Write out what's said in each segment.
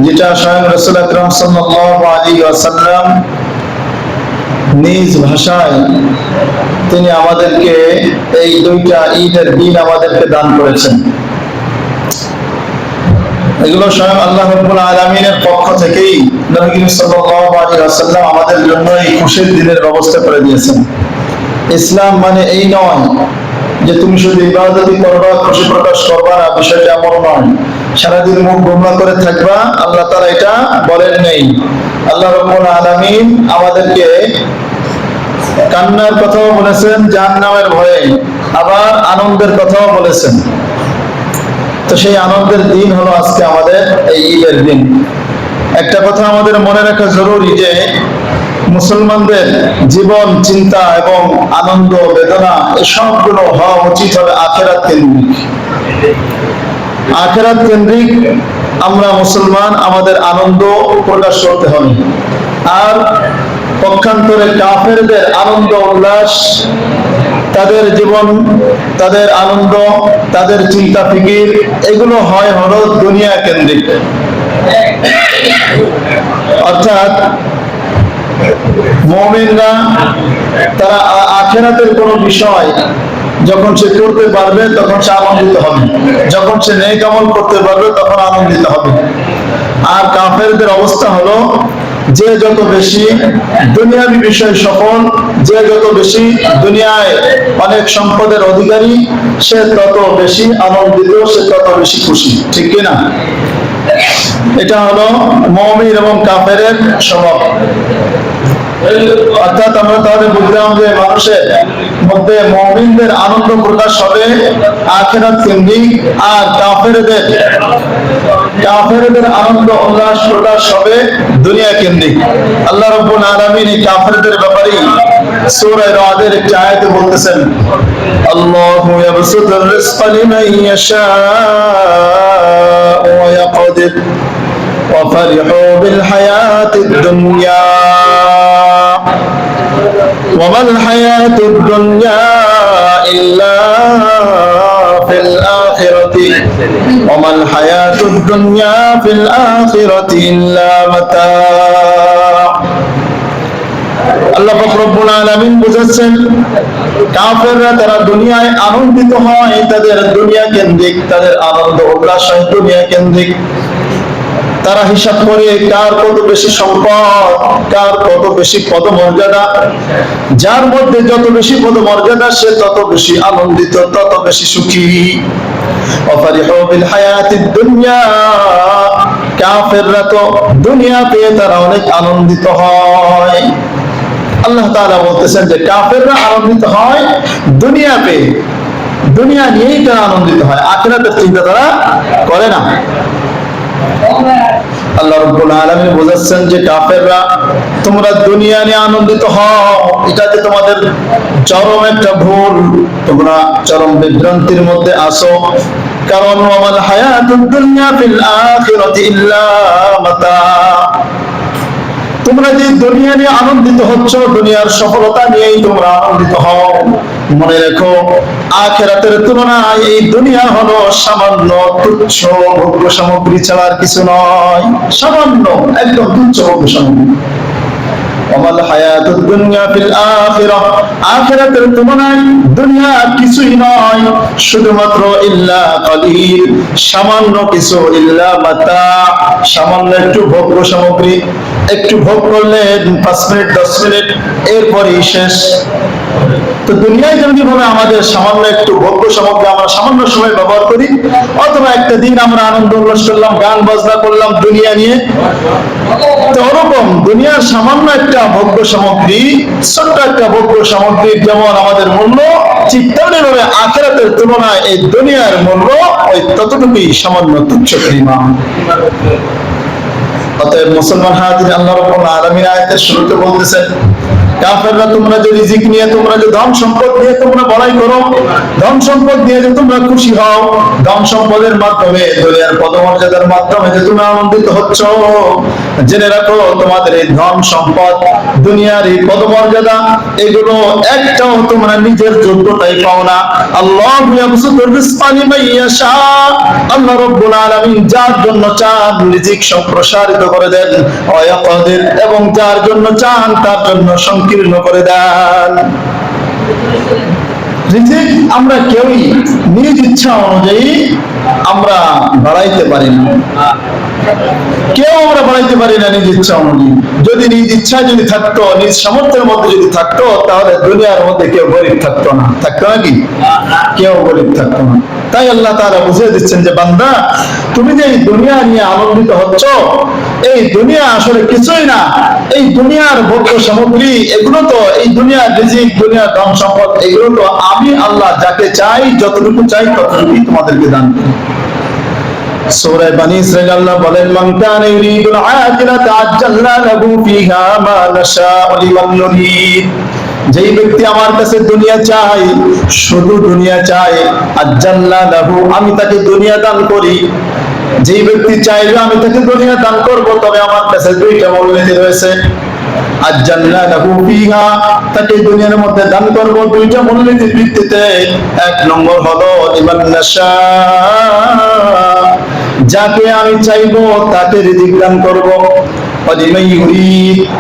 যেটা স্বয়ং রাসূল আকরাম সাল্লাল্লাহু আলাইহি ওয়াসাল্লাম নিজ ভাষায় তিনি আমাদেরকে এই দুইটা ঈদের দিন আমাদেরকে দান করেছেন। এগুলো স্বয়ং আল্লাহ রাব্বুল আলামিনের পক্ষ থেকেই নবী সাল্লাল্লাহু আলাইহি ওয়াসাল্লাম আমাদের জন্য এই খুশির দিনের ব্যবস্থা করে দিয়েছেন। ইসলাম মানে এই নয় যে তুমি শুধু ইবাদতই করবা, খুশি প্রকাশ করবা না, বিষয়টা এমন নয়। সারাদিন মুখ গোমরা করে থাকবা, আল্লাহ তাআলা এটা বলেন নেই। আল্লাহ রাব্বুল আলামিন আমাদেরকে কান্নার কথাও বলেছেন জাহান্নামের ভয়ে, আবার আনন্দের কথাও বলেছেন। তো সেই আনন্দের দিন হলো আজকে আমাদের এই ঈদের দিন। একটা কথা আমাদের মনে রাখা জরুরি যে মুসলমানদের জীবন, চিন্তা এবং আনন্দ, বেদনা এসবগুলো হওয়া উচিত হবে আখিরাত কেন্দ্রিক। আখিরাত কেন্দ্রিক আমরা মুসলমান, আমাদের আনন্দ প্রকাশ করতে হবে। আর পক্ষান্তরে কাফেরদের আনন্দ উল্লাস, তাদের জীবন, তাদের আনন্দ, তাদের চিন্তা ফিকির এগুলো হয় হলো দুনিয়া কেন্দ্রিক। অর্থাৎ মুমিনরা তারা আখিরাতের কোন বিষয় যখন সে করতে পারবে তখন সে আনন্দিত হবে, যখন সে নেক আমল করতে পারবে তখন আনন্দিত হবে। আর কাফেরদের অবস্থা হলো যে যত বেশি দুনিয়াবী বিষয় সফল, যে যত বেশি দুনিয়ায় অনেক সম্পদের অধিকারী, সে তত বেশি আনন্দিত, সে তত বেশি খুশি। ঠিক কিনা? এটা হলো মুমিন এবং কাফেরের স্বভাব। অর্থাৎ আমরা তাহলে বুঝলাম যে মানুষের মধ্যে মুমিনদের আনন্দ প্রকাশ হবে আখিরাত কেন্দ্রিক, আর কাফেরদের আনন্দ উল্লাস প্রকাশ হবে দুনিয়া কেন্দ্রিক। আল্লাহ রাব্বুল আলামিন এই কাফেরদের ব্যাপারে সূরা রাদের একটি আয়াতে বলতেছেন, আল্লাহু ইয়াবসুতুর রিজকা লিমান ইয়াশাউ ওয়া ইয়াকদির ওয়া ফারিহু বিল হায়াতিদ দুনিয়া ওয়া মাল হায়াতুদ দুনিয়া ইল্লা ফিল আখিরাতি ওয়া মাল হায়াতুদ দুনিয়া ফিল আখিরাতি ইল্লা মাতা। আল্লাহ পাক রব্বুল আলামিন বুঝাচ্ছেন কাফেররা তারা দুনিয়ায় আনন্দিত হয়, তাদের দুনিয়া কেন্দ্রিক, তাদের আনন্দ উল্লাস হয় দুনিয়া কেন্দ্রিক। তারা হিসাব করে কার কত বেশি সম্পদ, কার কত বেশি পদমর্যাদা। যার মধ্যে যত বেশি পদমর্যাদা সে তত বেশি আনন্দিত, তত বেশি সুখী। ওয়াফারিহু বিল হায়াতিদ দুনিয়া, কাফেররা তো দুনিয়া পেয়ে তারা অনেক আনন্দিত হয়। আল্লাহ তাআলা বলতেছেন যে কাফেররা আনন্দিত হয় দুনিয়া পেয়ে, দুনিয়া নিয়েই তারা আনন্দিত হয়, আখিরাতের চিন্তা তারা করে না। আল্লাহ রাব্বুল আলামিন বোঝাচ্ছেন যে কাফেররা তোমরা দুনিয়া নিয়ে আনন্দিত হও, এটাতে তোমাদের চরম একটা ভুল, তোমরা চরম বিভ্রান্তির মধ্যে আসো। কারণ ওয়ামাল হায়াতুদ দুনিয়া ফিল আখিরাতি ইল্লা মাতা। তোমরা যে দুনিয়া নিয়ে আনন্দিত হচ্ছ, দুনিয়ার সফলতা নিয়েই তোমরা আনন্দিত হও, মনে রেখো আখিরাতের তুলনায় এই দুনিয়া হলো সামান্য তুচ্ছ ভোগ্য সামগ্রী ছাড়া আর কিছু নয়। সামান্য একদম তুচ্ছ ভোগ্য সামগ্রী। ওয়ামাল হায়াতুদ দুনিয়া ফিল আখিরাহ, আখিরাতের তুলনায় দুনিয়া কিছুই নয়, শুধুমাত্র ইল্লা কালিল, সামান্য কিছু, ইল্লা মাতা, সামান্য একটু ভোগ্য সামগ্রী। একটু ভোগ করলে 5 মিনিট 10 মিনিট, এরপরই শেষ। তো দুনিয়ায় যেমনি ভাবে আমাদের সামান্য একটু ভোগ্য সামগ্রী আমরা সামান্য সময় ব্যবহার করি, অথবা একটা দিন আমরা আনন্দ উল্লাস করলাম, গান বাজনা করলাম দুনিয়া নিয়ে, তো ওরকম দুনিয়ার সামান্য একটা ভোগ্য সামগ্রী, ছোট্ট একটা ভোগ্য সামগ্রীর যেমন আমাদের মূল্য, ঠিক তেমনি ভাবে আখিরাতের তুলনায় এই দুনিয়ার মূল্য ওই ততটুকুই সামান্য তুচ্ছ পরিমাণ। অতএব মুসলমান হাজির, আল্লাহ রাব্বুল আলামিন আয়াতের শুরুতে বলতেছেন কাফেররা তোমরা যে রিজিক নিয়ে, তোমরা যে ধন সম্পদ নিয়ে তোমরা বড়াই করো, ধন সম্পদ নিয়ে যে তোমরা খুশি হও, ধন সম্পদের মাধ্যমে, দুনিয়ার পদমর্যাদার মাধ্যমে যে তোমরা আনন্দিত হচ্ছ, জেনে রাখো তোমাদের এই ধন সম্পদ, দুনিয়ার এই পদমর্যাদা, এগুলো একটাও তোমরা নিজের যোগ্যতাই পাও না। আল্লাহু ইয়াবসুতুর রিজকা লিমান ইয়াশা, আল্লাহ রাব্বুল আলামিন যার জন্য চান রিজিক সম্প্রসারিত করে দেন, ওয়া ইয়াকদির, এবং যার জন্য চান তার জন্য সংকীর্ণ করে দেন। রিজিক আমরা কেউই নিজ ইচ্ছা অনুযায়ী আমরা বাড়াইতে পারি না, কেউ আমরা বাড়াইতে পারি না নিজ ইচ্ছা অনুযায়ী। যদি নিজ ইচ্ছায় যদি থাকতো, নিজ সামর্থ্যের মধ্যে যদি থাকতো, তাহলে দুনিয়ার মধ্যে কেউ গরিব থাকতো না। থাকতো নাকি? কেউ গরিব থাকতো না। তাই আল্লাহ তাআলা বুঝিয়ে দিচ্ছেন যে বান্দা, তুমি যে এই দুনিয়া নিয়ে আনন্দিত হচ্ছ, এই দুনিয়া আসলে কিছুই না। এই দুনিয়ার ভোগ্য সামগ্রী, এগুলো তো, এই দুনিয়ার রিজিক, দুনিয়ার ধন সম্পদ, এগুলো তো আমি আল্লাহ যাকে চাই, যতটুকু চাই ততটুকুই তোমাদেরকে দান করি। সূরা বনী ইসরাঈল আল্লাহ বলেন, মান কানা ইউরিদুল আজিলাতা আজ্জালনা লাহু ফিহা মা নাশাউ লিমান নুরিদ। যেই ব্যক্তি আমার কাছে দুনিয়া চায়, শুধু দুনিয়া চায়, আজ্জালনা লাহু, আমি তাকে দুনিয়া দান করি। যেই ব্যক্তি চাইবে আমি তাকে দুনিয়া দান করব, তবে আমার কাছে দুইটা মূলনীতি রয়েছে। আজ্জালনা লাহু ফিহা, তাকে দুনিয়ার মধ্যে দান করব দুইটা মূলনীতির ভিত্তিতে। এক নম্বর হলো লিমান নাশা, যাকে আমি চাইবো তাকে রিজিক দান করব,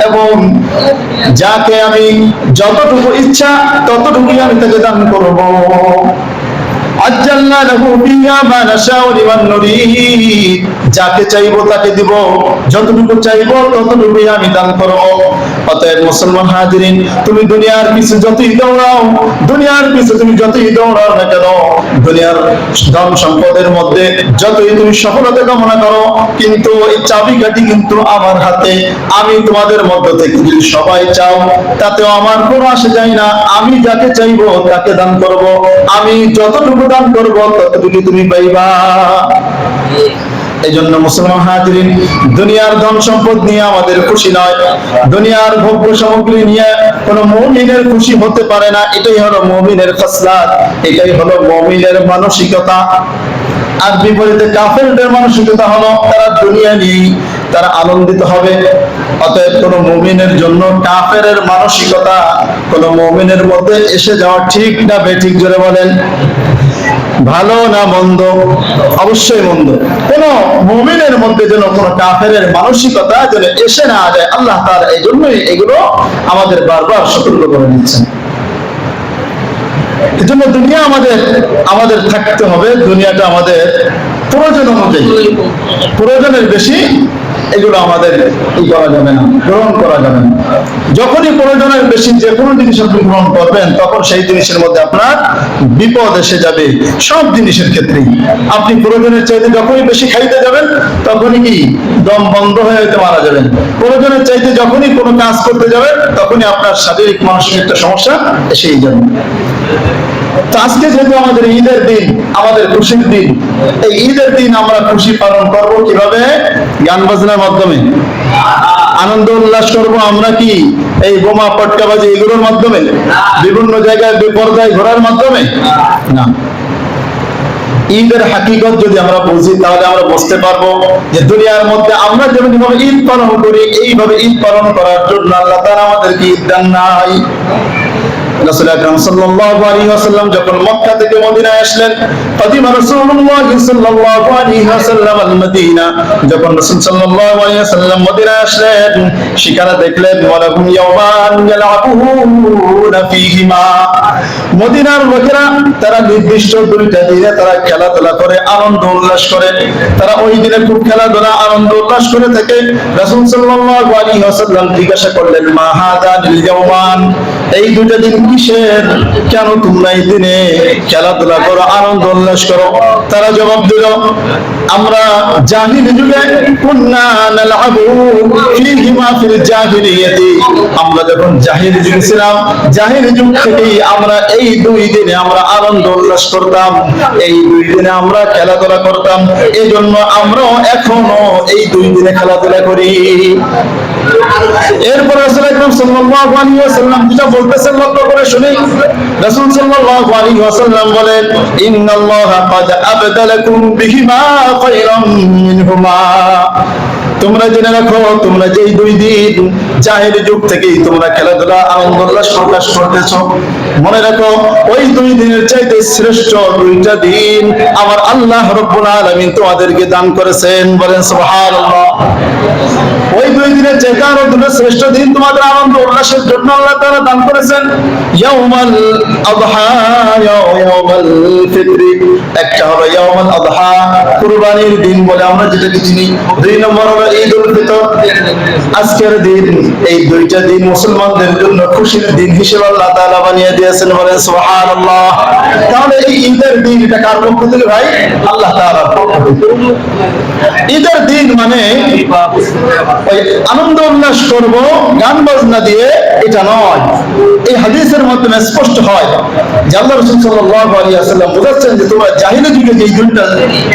এবং যাকে আমি যতটুকু ইচ্ছা ততটুকুই আমি তাকে দান করব। আজ্জালনা লাহু ফিহা মা নাশাউ লিমান নুরিদ, যাকে চাইবো তাকে দিব, যতটুকু চাইবো ততটুকুই আমি দান করব। অতএব মুসলমান হাজিরিন, তুমি দুনিয়ার পিছে যতই দৌড়াও, দুনিয়ার পিছে তুমি যতই দৌড়াও না কেন, দুনিয়ার ধন সম্পদের মধ্যে যতই তুমি সফলতা কামনা করো, কিন্তু এই চাবিকাঠি কিন্তু আমার হাতে। আমি তোমাদের মধ্য থেকে যদি সবাই চাও, তাতেও আমার কোনো আসে যায় না। আমি যাকে চাইবো তাকে দান করব, আমি যতটুকু দান করব ততটুকু তুমি পাইবা। এই জন্য মুসলমান হাজিরিন, দুনিয়ার ধন সম্পদ নিয়ে আমাদের খুশি নয়, দুনিয়ার ভোগ্য সামগ্রী নিয়ে কোন মুমিনের খুশি হতে পারে না। এটাই হলো মুমিনের খাসলাত, এটাই হলো মুমিনের মানসিকতা। আর বিপরীতে কাফেরদের মানসিকতা হলো তারা দুনিয়া নিয়ে তারা আনন্দিত হবে। অতএব কোন মুমিনের জন্য কাফেরের মানসিকতা কোন মুমিনের মধ্যে এসে যাওয়া ঠিক না বেঠিক? জোরে বলেন, ভালো না মন্দ? অবশ্যই মন্দ। কোন মুমিনের মধ্যে যেন কোন কাফেরের মানসিকতা যেন এসে না যায়, আল্লাহ তাআলা এই জন্যই এগুলো আমাদের বারবার সতর্ক করে দিচ্ছেন। এই জন্য দুনিয়া আমাদের থাকতে হবে, দুনিয়াটা আমাদের প্রয়োজন অনুযায়ী, প্রয়োজনের বেশি এগুলো আমাদের করা যাবে না, গ্রহণ করা যাবে না। যখনই প্রয়োজনের বেশি যে কোনো জিনিস আপনি গ্রহণ করবেন, তখন সেই জিনিসের মধ্যে আপনার বিপদ এসে যাবে। সব জিনিসের ক্ষেত্রেই আপনি প্রয়োজনের চাইতে যখনই বেশি খাইতে যাবেন, তখনই কি দম বন্ধ হয়ে হয়তো মারা যাবেন। প্রয়োজনের চাইতে যখনই কোনো কাজ করতে যাবেন, তখনই আপনার শারীরিক মানসিক একটা সমস্যা এসেই যাবে। তো আজকে যেহেতু আমাদের ঈদের দিন, আমাদের খুশির দিন, এই ঈদের দিন আমরা খুশি পালন করব কিভাবে? গান বাজনার মাধ্যমে আনন্দ উল্লাস করব আমরা কি এই বোমা পটকাবাজি এগুলোর মাধ্যমে, বিভিন্ন জায়গায় বেপরদায় ঘোরার মাধ্যমে না। ঈদের হাকিকত যদি আমরা বুঝি, তাহলে আমরা বুঝতে পারবো যে দুনিয়ার মধ্যে আমরা যেমন ভাবে ঈদ পালন করি, এইভাবে ঈদ পালন করার জন্য আল্লাহ তাআলা আমাদেরকে ঈদ দান নাই। রাসূল আকরাম সাল্লাল্লাহু আলাইহি ওয়াসাল্লাম যখন মক্কা থেকে মদিনায় আসলেন, কাদিমা রাসূলুল্লাহ সাল্লাল্লাহু আলাইহি ওয়াসাল্লাম আল মদিনা, যখন রাসূল সাল্লাল্লাহু আলাইহি ওয়াসাল্লাম মদিনায় আসলেন, সেখানে দেখলেন ওয়ালাহুম ইয়াওমান ইয়ালআবুনা ফীহিমা, মদিনার লোকেরা তারা নির্দিষ্ট দুইটা দিনে তারা খেলাধুলা করে, আনন্দ উল্লাস করে। তারা ওই দিনে খুব খেলাধুলা আনন্দ উল্লাস করে থাকে। রাসূল সাল্লাল্লাহু আলাইহি ওয়াসাল্লাম জিজ্ঞাসা করলেন, মা হাদানিল ইয়াওমান, এই দুইটা দিন কি কিসের, কেন তোমরা এই দিনে খেলাধুলা করো, আনন্দ উল্লাস করো? তারা জবাব দিল, আমরা জাহিলি যুগে কুন্না নালআবু ফীহিমা ফিল জাহিলিয়াতি, আমরা যখন জাহিলি যুগে ছিলাম, জাহিলি যুগ থেকেই আমরা এই দুই দিনে আমরা আনন্দ উল্লাস করতাম, এই দুই দিনে আমরা খেলাধুলা করতাম, এই জন্য আমরাও এখনো এই দুই দিনে খেলাধুলা করি। এরপর রাসূল আকরাম সাল্লাল্লাহু আলাইহি ওয়াসাল্লাম যেটা বলতেছেন লক্ষ্য করে শুনি। রাসূল সাল্লাল্লাহু আলাইহি ওয়াসাল্লাম বলেন, ইন্নাল্লাহা ক্বাদ আবদালাকুম বিহিমা খায়রাম মিনহুমা, তোমরা জেনে রাখো, তোমরা যেই দুই দিন জাহেলি যুগ থেকেই তোমরা খেলাধুলা আনন্দ উল্লাস প্রকাশ করতেছো, মনে রাখো ওই দুই দিনের চাইতে শ্রেষ্ঠ দুইটা দিন আমার আল্লাহ রাব্বুল আলামিন তোমাদেরকে দান করেছেন। বলেন সুবহানাল্লাহ। ওই দুই দিনের চাইতে আরো দুটো শ্রেষ্ঠ দিন তোমাদের আনন্দ উল্লাসের জন্য আল্লাহ তাআলা দান করেছেন। ইয়াউমাল আযহা, ইয়াউমাল ফিতরি, একটা হলো ইয়াউমাল আযহা কুরবানির দিন বলে আমরা যেটাকে চিনি, দুই নম্বর হলো ঈদুল ফিতর আজকের দিন। এই দুইটা দিন মুসলমানদের জন্য খুশির দিন হিসেবে আল্লাহ তাআলা বানিয়ে দিয়েছেন। বলেন সুবহানাল্লাহ। তাহলে এই ঈদের দিন এটা কার পক্ষ থেকে ভাই? আল্লাহ তাআলার পক্ষ থেকে। ঈদের দিন মানে ওই আনন্দ উল্লাস করব গান বাজনা দিয়ে, এটা নয়। এই হাদিসের মাধ্যমে স্পষ্ট হয় যে আল্লাহ রাসূল সাল্লাল্লাহু আলাইহি ওয়াসাল্লাম বলেছেন যে তোমরা জাহিলি যুগে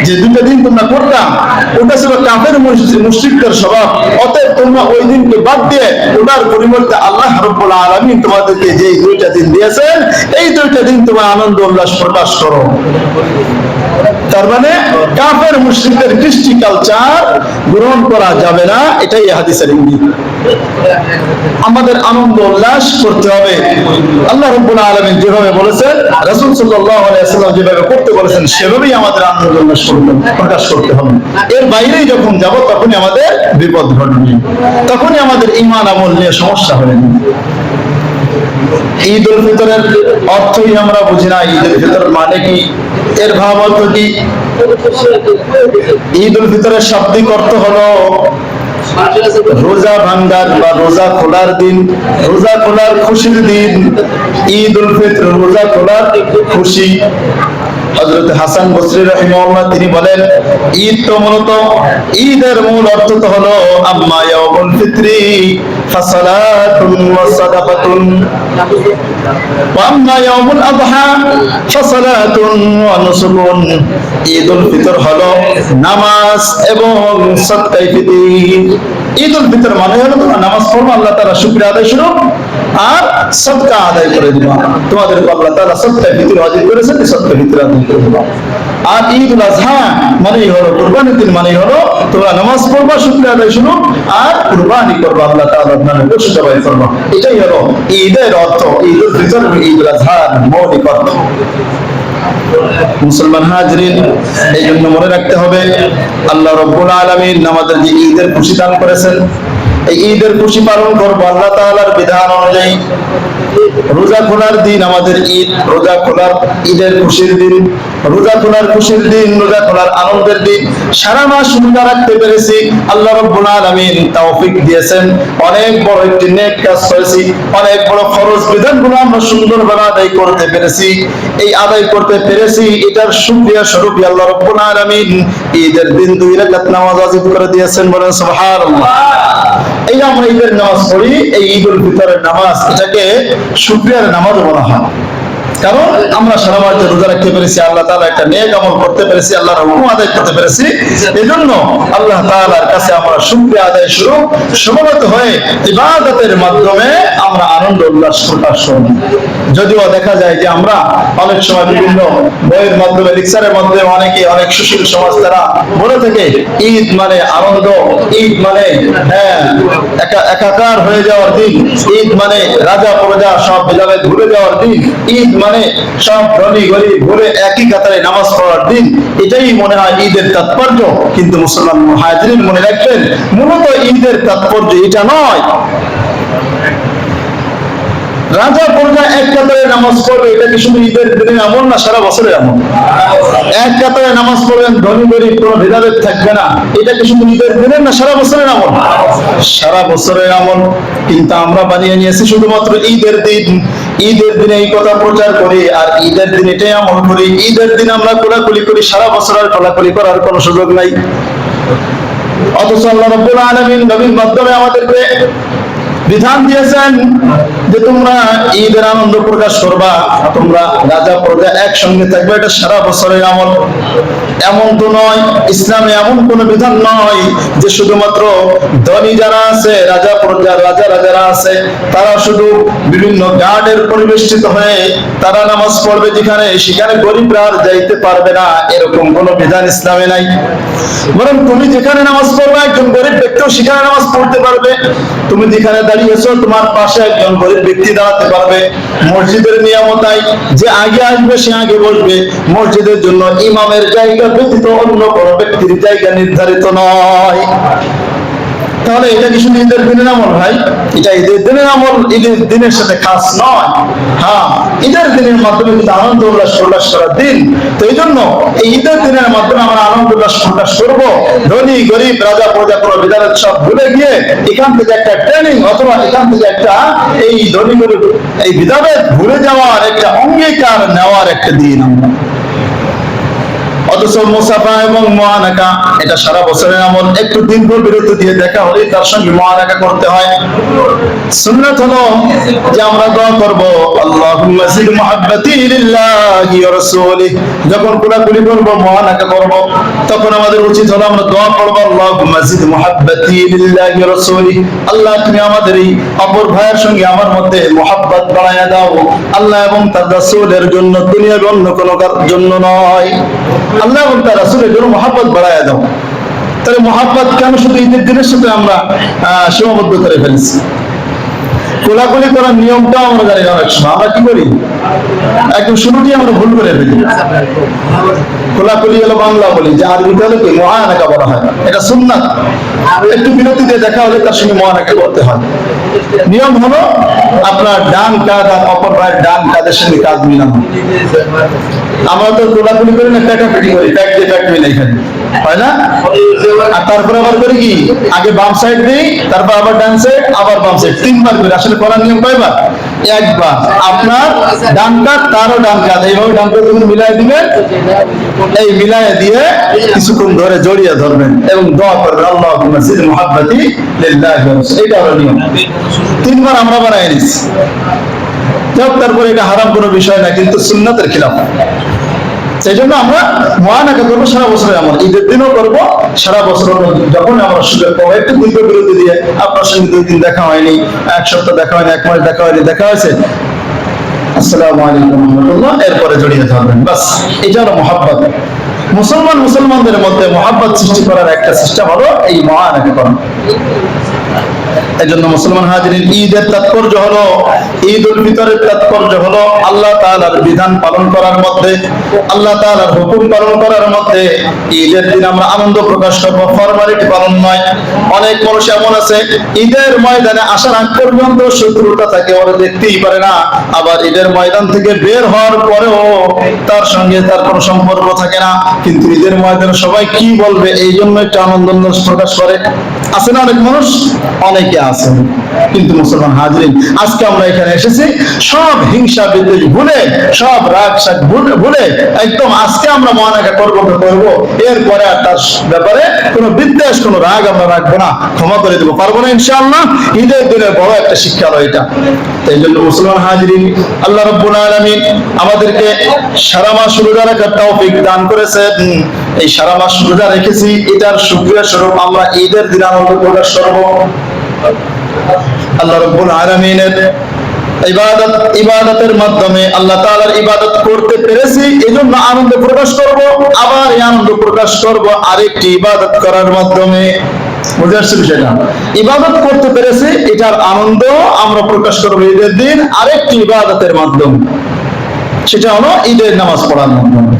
যে দুইটা দিন তোমরা করতাম, ওটা ছিল কাফের মুশরিকদের স্বভাব। অতএব তোমরা ওই দিনকে বাদ দিয়ে ওটার পরিবর্তে আল্লাহ রাব্বুল আলামিন তোমাদেরকে যে দুইটা দিন দিয়েছেন, এই দুইটা দিন তোমরা আনন্দ উল্লাস প্রকাশ করো। তার মানে কাফের মুশরিকদের কৃষ্টি কালচার গ্রহণ করা যাবে না, এটাই হাদিসের ইঙ্গিত। আমাদের আনন্দ উল্লাস করতে হবে আল্লাহ রাব্বুল আলামিন যেভাবে বলেছেন, রাসূল সাল্লাল্লাহু আলাইহি ওয়াসাল্লাম যেভাবে করতে বলেছেন সেভাবেই আমাদের আনন্দ উল্লাস প্রকাশ করতে হবে। এর বাইরেই যখন যাব তখনই আমাদের বিপদ ঘটবে, তখনই আমাদের ঈমান আমল নিয়ে সমস্যা হবে। ঈদ উল ফিতরের অর্থই আমরা বুঝি না, ঈদ উল ফিতর মানে কি, এর ভাব অর্থ কি? ঈদ উল ফিতরের শাব্দিক অর্থ হলো রোজা ভাঙ্গার বা রোজা খোলার দিন, রোজা খোলার খুশির দিন। ঈদ উল ফিতর রোজা খোলার খুশি। হযরত হাসান বসরি রাহিমাহুল্লাহ তিনি বলেন, ঈদ তো মূলত, ঈদের মূল অর্থ তো হলো আম্মা ইয়াউমুল ফিতরি ফাসালাতুন ওয়া সাদাকাতুন ওয়া আম্মা ইয়াউমুল আযহা ফাসালাতুন ওয়া নুসুকুন। ঈদুল ফিতর হলো নামাজ এবং সাদকায়ে ফিতর। ঈদুল ফিতর মানে হলো তোমরা নামাজ পড়বা, আল্লাহ তাআলা শুকরিয়া আদায় শুরু, আর সাদকা আদায় করে দিবা। তোমাদের আল্লাহ তাআলা সাদকায়ে ফিতর ওয়াজিব করেছেন, সাদকায়ে ফিতর আদায় করে দিবা। আর ঈদুল আযহা মানে হলো কুরবানির দিন, মানে হলো তোমরা নামাজ পড়বা, শুকরিয়া আদায় শুরু, আর কুরবানি করবা, আল্লাহ তাআলার নামে পশু জবাই করবা। এটাই হলো ঈদের অর্থ, ঈদুল ফিতর এবং ঈদুল আযহার মৌলিক অর্থ। মুসলমান হাজরিন, এই জন্য মনে রাখতে হবে আল্লাহ রাব্বুল আলামিন আমাদের যে ঈদের খুশি দান করেছেন, এই ঈদের খুশি পালন করবো আল্লাহ তাআলার বিধান অনুযায়ী। রোজা খোলার দিন আমাদের ঈদ, রোজা খোলার ঈদের খুশির দিন, রোজা খোলার খুশির দিন, রোজা খোলার আনন্দের দিন। সারা মাস রোজা রাখতে পেরেছি, আল্লাহ রাব্বুল আলামিন তৌফিক দিয়েছেন, অনেক বড় একটি নেক কাজ করেছি, অনেক বড় ফরজ বিধানগুলো আমরা সুন্দরভাবে আদায় করতে পেরেছি। এই আদায় করতে পেরেছি, এটার শুকরিয়া স্বরূপ আল্লাহ রাব্বুল আলামিন ঈদের দিন 2 রাকাত নামাজ ওয়াজিব করে দিয়েছেন। বলেন সুবহানাল্লাহ। এই যে আমরা ঈদের নামাজ পড়ি, এই ঈদ উল ফিতরের নামাজ, এটাকে শুকরিয়ার নামাজ বলা হয়। কারণ আমরা সারা মাস রোজা রাখতে পেরেছি, আল্লাহ তাআলা একটা নেক আমল করতে পেরেছি, আল্লাহর হুকুম আদায় করতে পেরেছি। এজন্য আল্লাহ তাআলার কাছে আমরা শুকরিয়া আদায় শুরু সমবেত হয়ে ইবাদতের মাধ্যমে আমরা আনন্দ উল্লাস প্রকাশ করি। যদিও দেখা যায় যে আমরা অনেক সময় বিভিন্ন বইয়ের মাধ্যমে, লেকচারের মাধ্যমে অনেকে, অনেক সুশীল সমাজ তারা বলে থাকে ঈদ মানে আনন্দ, ঈদ মানে একাকার হয়ে যাওয়ার দিন, ঈদ মানে রাজা প্রজা সব ভেদাভেদ ভুলে যাওয়ার দিন, ঈদ মানে সব ধনী গরিব ভুলে একই কাতারে নামাজ পড়ার দিন। এটাই মনে হয় ঈদের তাৎপর্য। কিন্তু মুসলমান মুহাজিরিন মনে রাখবেন, মূলত ঈদের তাৎপর্য এটা নয়। রাজা প্রজা এক কাতারে নামাজ পড়বে, এটা কি শুধু ঈদের দিনের আমল না সারা বছরের আমল? এক কাতারে নামাজ পড়বেন, ধনী গরিব কোনো ভেদাভেদ থাকবে না, এটা কি শুধু ঈদের দিনের না সারা বছরের আমল? সারা বছরের আমল। কিন্তু আমরা বানিয়ে নিয়েছি শুধুমাত্র ঈদের দিন। ঈদের দিনে এই কথা প্রচার করি আর ঈদের দিন এটাই আমল করি। ঈদের দিন আমরা কোলাকুলি করি, সারা বছর আর কোলাকুলি করার কোনো সুযোগ নাই। অথচ আল্লাহ রাব্বুল আলামিন নবীর মাধ্যমে আমাদেরকে বিধান দিয়েছেন যে তোমরা ঈদের আনন্দ প্রকাশ করবা, তোমরা রাজা প্রজা একসঙ্গে থাকবে, এটা সারা বছরের আমল। এমন তো নয়, ইসলামে এমন কোন বিধান নয় যে শুধুমাত্র ধনী যারা আছে, রাজা প্রজা রাজারা যারা আছে তারা শুধু বিভিন্ন গার্ডের পরিবেষ্টিত হয়ে তারা নামাজ পড়বে যেখানে, সেখানে গরিবরা আর যাইতে পারবে না, এরকম কোন বিধান ইসলামে নাই। বরং তুমি যেখানে নামাজ পড়বে একজন গরিব ব্যক্তিও সেখানে নামাজ পড়তে পারবে। তুমি যেখানে দাঁড়িয়েছো তোমার পাশে একজন গরিব ব্যক্তি দাঁড়াতে পারবে। মসজিদের নিয়মতাই যে আগে আসবে সে আগে বসবে। মসজিদের জন্য ইমামের জায়গা ব্যতীত অন্য কোনো ব্যক্তির জায়গা নির্ধারিত নয়। তাহলে এটা কি শুধু ঈদের দিনের আমল ভাই? এটা ঈদের দিনের আমল, ঈদের দিনের সাথে খাস নয়। হ্যাঁ, ঈদের দিনের মাধ্যমে কিন্তু আনন্দ উল্লাস প্রকাশ করার দিন। তো এই জন্য এই ঈদের দিনের মাধ্যমে আমরা আনন্দ উল্লাস প্রকাশ করবো। ধনী গরিব রাজা প্রজা কোনো বিধানের সব ভুলে গিয়ে এখান থেকে একটা ট্রেনিং অথবা এখান থেকে একটা এই ধনী গরিব এই বিধাভেদ ভুলে যাওয়ার একটা অঙ্গীকার নেওয়ার একটা দিন। অথচ মুসাফা এবং মুআনাকা এটা সারা বছরের আমল। একটু দীর্ঘ বিরতি দিয়ে দেখা হলে তার সঙ্গে মুআনাকা করতে হয়। সুন্নাত হলো যে আমরা দোয়া করব আল্লাহুম্মা জিদ মুহাব্বতি লিল্লাহি ওয়া রাসূলিহি। যখন কোলাকুলি করব মুআনাকা করব তখন আমাদের উচিত হলো আমরা দোয়া করব আল্লাহুম্মা জিদ মুহাব্বতি লিল্লাহি ওয়া রাসূলিহি। আল্লাহ তুমি আমাদের এই অপর ভাইয়ের সঙ্গে আমার মধ্যে মুহাব্বত বাড়ায়া দাও, আল্লাহ এবং তার রাসূলের জন্য, দুনিয়ার অন্য কোনো জন্য নয়। আল্লাহ এবং তার রাসূলের জন্য মহব্বত বাড়ায়া দাও। তাহলে মহব্বত কেন শুধু ঈদের দিনের সাথে আমরা সীমাবদ্ধ করে ফেলছি? কোলাকুলি করার নিয়মটাও আমরা জানি না। অনেক সময় আমরা কি করি, একদম শুরুটি আমরা ভুল করে ফেলি। কোলাকুলি হলো বাংলা বলি, যে আরবিতে হলো কি মুআনাকা বলা হয়, এটা সুন্নাত। একটু বিরতি দিয়ে দেখা হলে তার সঙ্গে মুআনাকা করতে হয়। নিয়ম হলো আপনার ডান কাঁধ আর অপর ভাইয়ের ডান কাঁধের সঙ্গে কাঁধ মিলানো। আমরা তো কোলাকুলি করি না, পেটাপেটি করি, প্যাক দিয়ে প্যাক মিলাই খালি, হয় না? আর তারপর আবার করি কি, আগে বাম সাইড দিই, তারপর আবার ডান সাইড, আবার বাম সাইড, তিনবার করি। আসলে করার নিয়ম কয়বার? একবার। আপনার ডান কাঁধ তারও ডান কাঁধ, এইভাবে ডান কাঁধ যখন মিলাই দিবেন, এই মিলাই দিয়ে কিছুক্ষণ ধরে জড়িয়ে ধরবেন এবং দোয়া করবেন আল্লাহুম্মা জিদ মুহাব্বতি লিল্লাহি ওয়া রাসূলিহি। এটা হলো নিয়ম। তিনবার আমরা বানাই নিছি। তারপরে এটা হারাম কোনো বিষয় না, কিন্তু সুন্নাতের খিলাফ। সেই জন্য আমরা মুআনাকা করবো সারা বছরের আমল। ঈদের দিনও করবো, সারা বছর যখন আমরা সুযোগ পাবো। একটু দীর্ঘ বিরতি দিয়ে আপনার সঙ্গে 2 দিন দেখা হয়নি, 1 সপ্তাহ দেখা হয়নি, 1 মাস দেখা হয়নি, দেখা হয়েছে আসসালামু আলাইকুম ওয়া রাহমাতুল্লাহ, এরপরে জড়িয়ে ধরবেন। বাস, এটা হলো মুহাব্বত। মুসলমানদের মধ্যে মুহাব্বত সৃষ্টি করার একটা সিস্টেম হলো এই মুআনাকা করা। এজন্য মুসলমান হাজিরিন, ঈদের তাৎপর্য হলো, ঈদ উল ফিতরের তাৎপর্য হলো আল্লাহ তাআলার বিধান পালন করার মধ্যে, আল্লাহ তাআলার হুকুম পালন করার মধ্যে। ঈদের দিন আমরা আনন্দ প্রকাশ করবো, ফরমালিটি পালন নয়। অনেক মানুষ এমন আছে ঈদের ময়দানে আসার আগ পর্যন্ত শত্রুতা থাকে, ওরা দেখতেই পারে না। আবার ঈদের ময়দান থেকে বের হওয়ার পরেও তার সঙ্গে তার কোনো সম্পর্ক থাকে না, কিন্তু ঈদের ময়দানে সবাই কি বলবে এই জন্য একটা আনন্দ প্রকাশ করে। আছে না অনেক মানুষ? অনেকে আছে। কিন্তু মুসলমান হাজিরিন, আজকে আমরা এখানে এসেছি সব হিংসা বিদ্বেষ ভুলে, সব রাগ শাক ভুলে একদম আজকে আমরা মুআনাকা করবো। এরপরে আর তার ব্যাপারে কোনো বিদ্বেষ, কোনো রাগ আমরা রাখবো না, ক্ষমা করে দেবো, পারবো না ইনশাআল্লাহ। ঈদের দিনের বড় একটা শিক্ষা হলো এটা। তাই জন্য মুসলমান হাজিরিন, আল্লাহ রাব্বুল আলামিন আমাদেরকে সারা মাস রোজা রাখার তৌফিক দান করেছেন। এই সারা মাস রোজা রেখেছি, এটার শুকরিয়া স্বরূপ আমরা ঈদের দিন আনন্দ প্রকাশ করবো। আল্লাহ রাব্বুল আলামিনের ইবাদতের মাধ্যমে আল্লাহ তাআলার ইবাদত করতে পেরেছি, এজন্য আনন্দ প্রকাশ করব। আবার এই আনন্দ প্রকাশ করব আরেকটি ইবাদত করার মাধ্যমে। বুঝতে পারছেন? সেটা ইবাদত করতে পেরেছি, এটার আনন্দ আমরা প্রকাশ করব ঈদের দিন আরেকটি ইবাদতের মাধ্যমে, সেটা হলো ঈদের নামাজ পড়ার মাধ্যমে।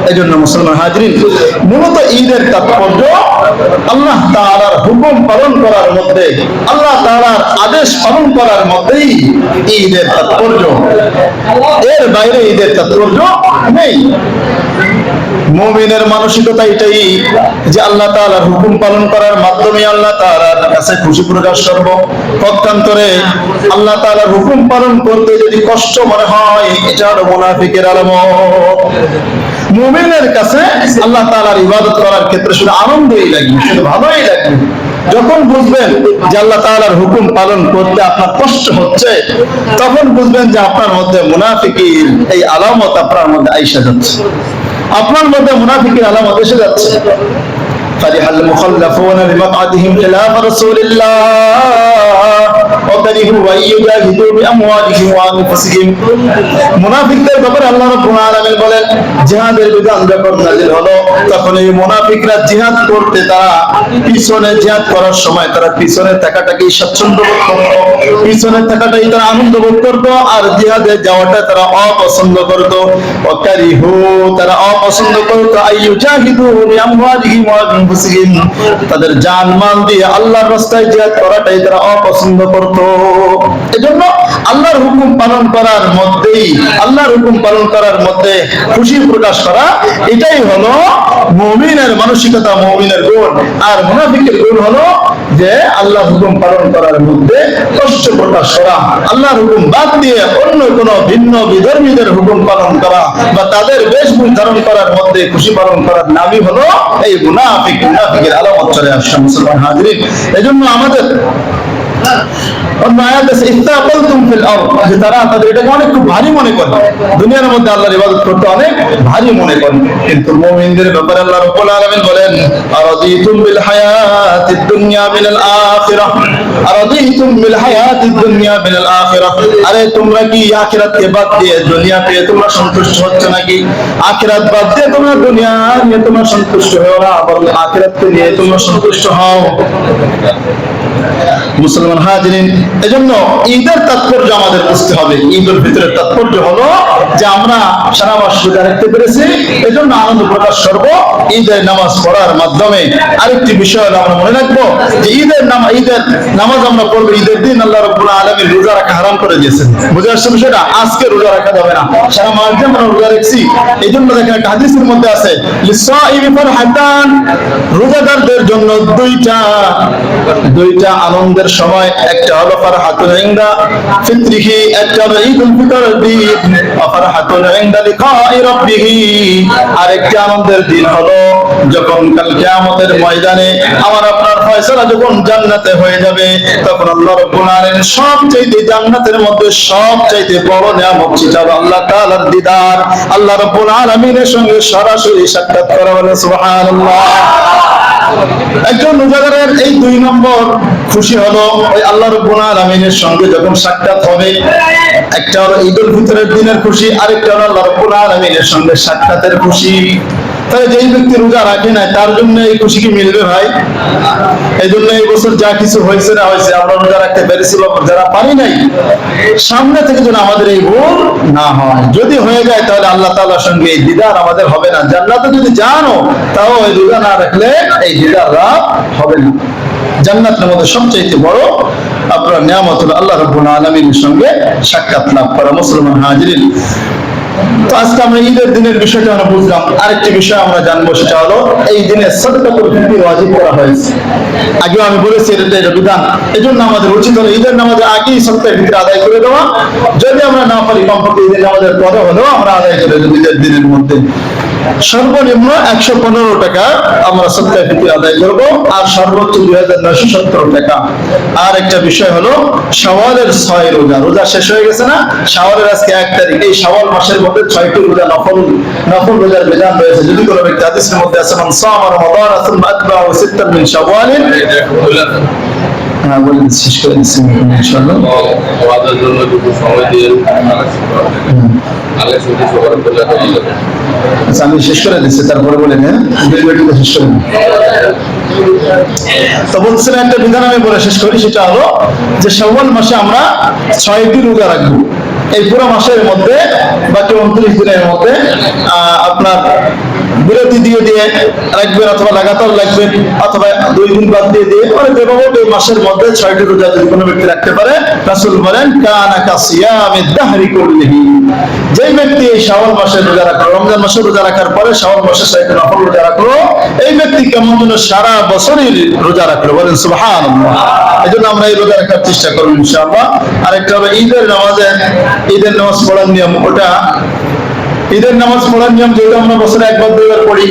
এই জন্য মুসলমান হাজরিন, মূলত ঈদের তাৎপর্য আল্লাহ তাআলার হুকুম পালন করার মধ্যে, আল্লাহ তাআলার আদেশ পালন করার মধ্যেই ঈদের তাৎপর্য, এর বাইরে ঈদের তাৎপর্য নেই। মুমিনের মানসিকতা এটাই যে আল্লাহ তাআলার হুকুম পালন করার মাধ্যমে আল্লাহ তাআলার কাছে খুশি প্রকাশ করব। পক্ষান্তরে আল্লাহ তাআলার হুকুম পালন করতে যদি কষ্ট মনে হয়, এটা হলো মুনাফিকের আলামত। মুমিনের কাছে আল্লাহ তাআলার ইবাদত করার ক্ষেত্রে শুধু আনন্দই লাগবে, শুধু ভালোই লাগবে। যখন বুঝবেন যে আল্লাহ তাআলার হুকুম পালন করতে আপনার কষ্ট হচ্ছে, তখন বুঝবেন যে আপনার মধ্যে মুনাফিকের এই আলামত আপনার মধ্যে আইসা যাচ্ছে, আপনার মধ্যে মুনাফিকের আলামত এসে যাচ্ছে। فرح المخلفون بمقعدهم خلاف رسول الله وكرهوا أن يجاهدوا بأموالهم وأنفسهم। মুনাফিকদের ব্যাপারে আল্লাহ রাব্বুল আলামিন বলেন, জিহাদের বিধান যখন নাযিল হলো, তখন এই মুনাফিকরা জিহাদ করতে, তারা পিছনে জিহাদ করার সময় তারা পিছনে থাকাটাকে স্বাচ্ছন্দ্য বোধ করত, পিছনে থাকাটাই তারা আনন্দ বোধ করত, আর জিহাদে যাওয়াটা তারা অপছন্দ করত। ওয়াকারিহু, তারা অপছন্দ করত আইয়ুজাহিদু বিআমওয়ালিহিম ওয়া আনফুসিহিম, তাদের জান মাল দিয়ে আল্লাহর রাস্তায় জিহাদ করাটাই তারা অপছন্দ করত। এজন্য আল্লাহর হুকুম পালন করার মধ্যেই, আল্লাহর হুকুম পালন করার মধ্যে খুশি প্রকাশ করা, এটাই হলো মুমিনের মানসিকতা, মুমিনের গুণ। আর মুনাফিকের গুণ হলো যে আল্লাহর হুকুম পালন করার মধ্যে কষ্ট প্রকাশ করা, আল্লাহর হুকুম বাদ দিয়ে অন্য কোন ভিন্ন বিধর্মীদের হুকুম পালন করা বা তাদের বেশভূষ ধারণ করার মধ্যে খুশি পালন করার নামই হলো এই মুনাফিক। মুনাফিকের আলামত চলে আসছে মুসলমান হাজিরিন। এজন্য আমাদের ভারী মনে করে, দুনিয়ার মধ্যে আল্লাহর ইবাদত করতে অনেক ভারী মনে করে, কিন্তু মুমিনদের ব্যাপারে আল্লাহ রাব্বুল আলামিন বলেন, আরাদিতুম বিল হায়াতিদ দুনিয়া মিনাল আখিরাহ, আরাদিতুম বিল হায়াতিদ দুনিয়া মিনাল আখিরাহ। আরে তোমরা কি আখিরাতকে বাদ দিয়ে দুনিয়া পেয়ে তোমরা সন্তুষ্ট হচ্ছ নাকি? আখিরাত বাদ দিয়ে তোমরা দুনিয়া নিয়ে তোমরা সন্তুষ্ট হও না, বরং আখিরাতকে নিয়ে তোমরা সন্তুষ্ট হও। মুসলমান হাজিরিন, এজন্য ঈদের তাৎপর্য আমাদের বুঝতে হবে। ঈদের ভিতরে তাৎপর্য হলো যে আমরা সারা মাস রোজা রাখতে পেরেছি, এজন্য আনন্দ প্রকাশ করব ঈদের নামাজ পড়ার মাধ্যমে। আরেকটি বিষয় হলো আমরা মনে রাখবো যে ঈদের নামাজ আমরা পড়বো ঈদের দিন। আল্লাহ রাব্বুল আলামিন রোজা রাখা হারাম করে দিয়েছেন। বুঝে আসছে বিষয়টা? আজকে রোজা রাখা যাবে না, সারা মাস যে আমরা রোজা রাখছি। এইজন্য দেখেন একটা হাদিসের মধ্যে আছে, লিসাইমি ফারহাতান, রোজাদারদের জন্য দুইটা আনন্দের সময়, একটা হলো ফারহাতুন ইনদা ফিতরিহি, একটা হলো ঈদুল ফিতরের দিন, ফারহাতুন ইনদা লিকাই রাব্বিহি। আরেকটি আনন্দের দিন হলো যখন কাল কিয়ামতের ময়দানে আমার আপনার ফয়সালা যখন জান্নাতে হয়ে যাবে, তখন আল্লাহ রাব্বুল আলামিন সবচেয়ে জান্নাতের মধ্যে সবচেয়ে বড় নিয়ামত হিসেবে আল্লাহ তাআলার দিদার, আল্লাহ রাব্বুল আলামিনের সঙ্গে সরাসরি সাক্ষাৎ করা। বলে সুবহানাল্লাহ। একজন রোজাদারের এই 2 নম্বর খুশি হলো ওই আল্লাহ রাব্বুল আলামিনের সঙ্গে যখন সাক্ষাৎ হবে। একটা হলো ঈদুল ফিতরের দিনের খুশি, আরেকটা হলো আল্লাহ রাব্বুল আলামিনের সঙ্গে সাক্ষাতের খুশি। তাহলে যেই ব্যক্তি রোজা রাখে না, তার জন্য এই খুশি কি মিলবে ভাই? এই জন্য এই বছর যা কিছু হয়েছে না হয়েছে, আমরা রোজা রাখতে পেরেছি, যারা পারি নাই, সামনে থেকে যেন আমাদের এই ভুল না হয়। যদি হয়ে যায় তাহলে আল্লাহ তাআলার সঙ্গে এই দিদার আমাদের হবে না। জান্নাতে যদি জানো, তাও এই রোজা না রাখলে এই দিদার লাভ হবে না। জান্নাতের মধ্যে সবচেয়ে বড় আপনার নিয়ামত হলো আল্লাহ রাব্বুল আলামিনের সঙ্গে সাক্ষাৎ লাভ করা। মুসলমান হাজিরিন, তো আজকে আমরা ঈদের দিনের বিষয়টা আমরা বুঝলাম। আরেকটি বিষয় আমরা জানবো, সেটা হলো এই দিনে সাদকাতুল ফিতর ওয়াজিব করা হয়েছে। আগেও আমি বলেছি এটা বিধান। এজন্য আমাদের উচিত হলো ঈদের নামাজের আগেই সাদকাতুল ফিতর আদায় করে দেওয়া। যদি আমরা না পারি, কমপক্ষে ঈদের নামাজের পরে হলেও আমরা আদায় করে দেব ঈদের দিনের মধ্যে। সর্বনিম্ন 115 টাকা আমরা সাদকাতুল ফিতর আদায় করব, আর সর্বোচ্চ 2970 টাকা। আর একটা বিষয় হলো শাওয়ালের 6 রোজা। রোজা শেষ হয়ে গেছে না? শাওয়ালের আজকে 1 তারিখ। এই শাওয়াল মাসের মধ্যে 6টি রোজা নফল রোজার বিধান রয়েছে। যদি কোনো ব্যক্তি হাদিসের মধ্যে আছে, মান সামা রমাদান সুম্মা আতবাহু সিত্তান মিন শাওয়ালিন, বলে শেষ করে দিচ্ছি ইনশাআল্লাহ। ওয়াদার জন্য যদি সময় দিয়ে আগে শুধু সবার বলে আচ্ছা, আমি শেষ করে দিচ্ছি, তারপরে বলে নেন ভিডিওটা শেষ করে। তো বলছিলাম একটা বিধান আমি বলে শেষ করি, সেটা হলো যে শাওয়াল মাসে আমরা 6টি রোজা রাখবো। এই পুরো মাসের মধ্যে বাকি 29 দিনের মধ্যে আপনার বিরতি দিয়ে দিয়ে রাখবেন, অথবা লাগাতার রাখবেন, অথবা 2 দিন বাদ দিয়ে দিয়ে, মানে যেভাবে এই মাসের মধ্যে 6টি রোজা যদি কোনো ব্যক্তি রাখতে পারে, রাসূল বলেন কানা কাসিয়ামিদ দাহরি কুল্লিহি, যে ব্যক্তি এই শাওয়াল মাসে রোজা রাখলো, রমজান মাসে রোজা রাখার পরে শাওয়াল মাসে 6টি নফল রোজা রাখলো, এই ব্যক্তি কেমন যেন সারা বছরই রোজা রাখলো। বলেন সুবহানাল্লাহ। এজন্য আমরা এই রোজা রাখার চেষ্টা করব ইনশাআল্লাহ। আরেকটা হলো ঈদের নামাজ পড়ার নিয়ম। ওটা ঈদের নামাজ পড়ার নিয়ম যেহেতু আমরা বছরে একবার দুইবার পড়ি,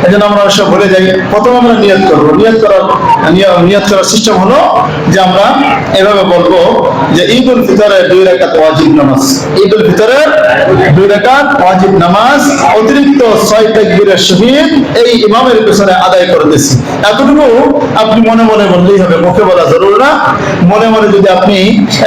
এজন্য আমরা সব ভুলে যাই। প্রথম আমরা নিয়ত করবো। নিয়ত করার সিস্টেম হলো যে আমরা এভাবে বলবো যে ঈদুল ফিতরের 2 রাকাত ওয়াজিব নামাজ, ঈদুল ফিতরের 2 রাকাত ওয়াজিব নামাজ অতিরিক্ত 6 তাকবীরের সহিত এই ইমামের পেছনে আদায় করতেছি। এতটুকু আপনি মনে মনে বললেই হবে, মুখে বলা জরুরি না। মনে মনে যদি আপনি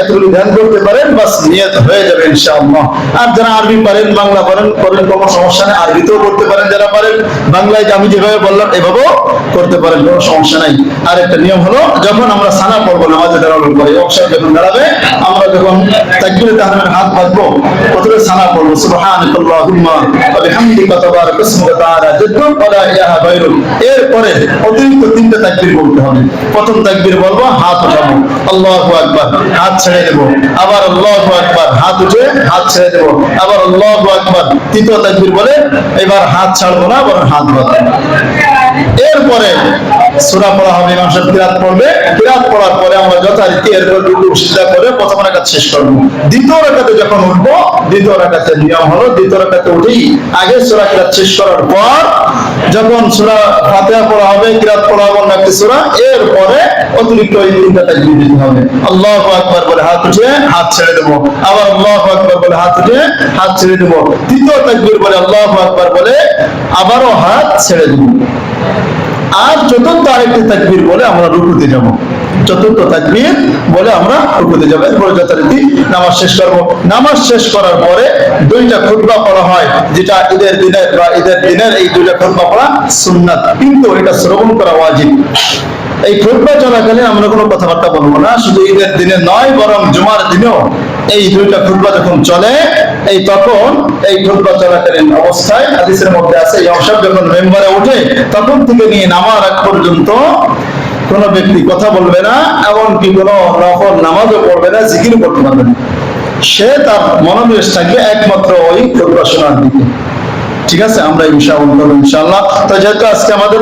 এতটুকু ধ্যান করতে পারেন, বাস নিয়ত হয়ে যাবে ইনশাআল্লাহ। আর যারা আরবি পারেন, বাংলা পারেন, কোনো সমস্যা নেই, আরবিতেও করতে পারেন। যারা পারেন বাংলায় আমি যেভাবে বললাম এভাবেও করতে পারেন, কোনো সমস্যা নাই। আর একটা নিয়ম হলো, যখন আমরা সানা পড়বো নামাজে দাঁড়ানোর পরে, অবশ্যই যখন দাঁড়াবে, আমরা যখন তাকবীরে তাহরিমের হাত বাঁধবো, প্রথমে সানা পড়বো সুবহানাকাল্লাহুম্মা ওয়া বিহামদিকা তাবারাকা ইসমুকা তাআলা জাদ্দু ওয়া লা ইলাহা গায়রুক। এরপরে অতিরিক্ত 3টা তাকবীর বলতে হবে। প্রথম তাকবীর বলবো, হাত উঠাবো, আল্লাহু আকবার, হাত ছেড়ে দেব, আবার আল্লাহু আকবার, হাত উঠে হাত ছেড়ে দেব, আবার আল্লাহু আকবার। তৃতীয় তাকবীর বলে এবার হাত ছাড়বো না, বরং হাত বাঁধবো। এরপরে সূরা পড়া হবে, ইমাম সাহেব কিরাত পড়বে, কিরাত পড়ার পরে আমরা যথারীতি এরপর রুকু সিজদা করে প্রথম রাকাত শেষ করব। দ্বিতীয় রাকাতে যখন উঠবো, দ্বিতীয় রাকাতের নিয়ম হলো, দ্বিতীয় রাকাতে উঠেই আগে সূরা কিরাত শেষ করার পর যখন সূরা ফাতিহা পড়া হবে, কিরাত পড়া হবে অন্য একটি সূরা, এরপরে অতিরিক্ত এই 3টা তাকবীর দিতে হবে। আল্লাহু আকবার বলে হাত উঠে হাত ছেড়ে দেব, আবার আল্লাহু আকবার বলে হাত উঠে হাত ছেড়ে দেব, তৃতীয় তাকবীর বলে আল্লাহু আকবার বলে আবারও হাত ছেড়ে দেব। আর চতুর্থ আরেকটি তাকবীর বলে আমরা রুকুতে যাব। চতুর্থ তাকবীর বলে আমরা রুকুতে যাব। এরপরে যথারীতি নামাজ শেষ করব। নামাজ শেষ করার পরে 2টা খুতবা পড়া হয়, যেটা ঈদের দিনের এই 2টা খুতবা পড়া সুন্নাত, কিন্তু এটা শ্রবণ করা ওয়াজিব। এই খুতবা চলাকালীন আমরা কোনো কথাবার্তা বলবো না, শুধু ঈদের দিনে নয়, বরং জুমার দিনেও এই 2টা খুতবা যখন চলে, তখন এই খুতবা চলাকালীন অবস্থায় হাদিসের মধ্যে আছে, ইমাম সাহেব যখন মেম্বারে ওঠে তখন থেকে নিয়ে নামার আগ পর্যন্ত কোনো ব্যক্তি কথা বলবে না, এমনকি কোনো নফল নামাজও পড়বে না, জিকির করতে পারবে না। সে তার মনোনিবেশ থাকবে একমাত্র ওই খুতবা শোনার দিকে। ঠিক আছে, আমরা ইনশাআল্লাহ। তো যেহেতু আজকে আমাদের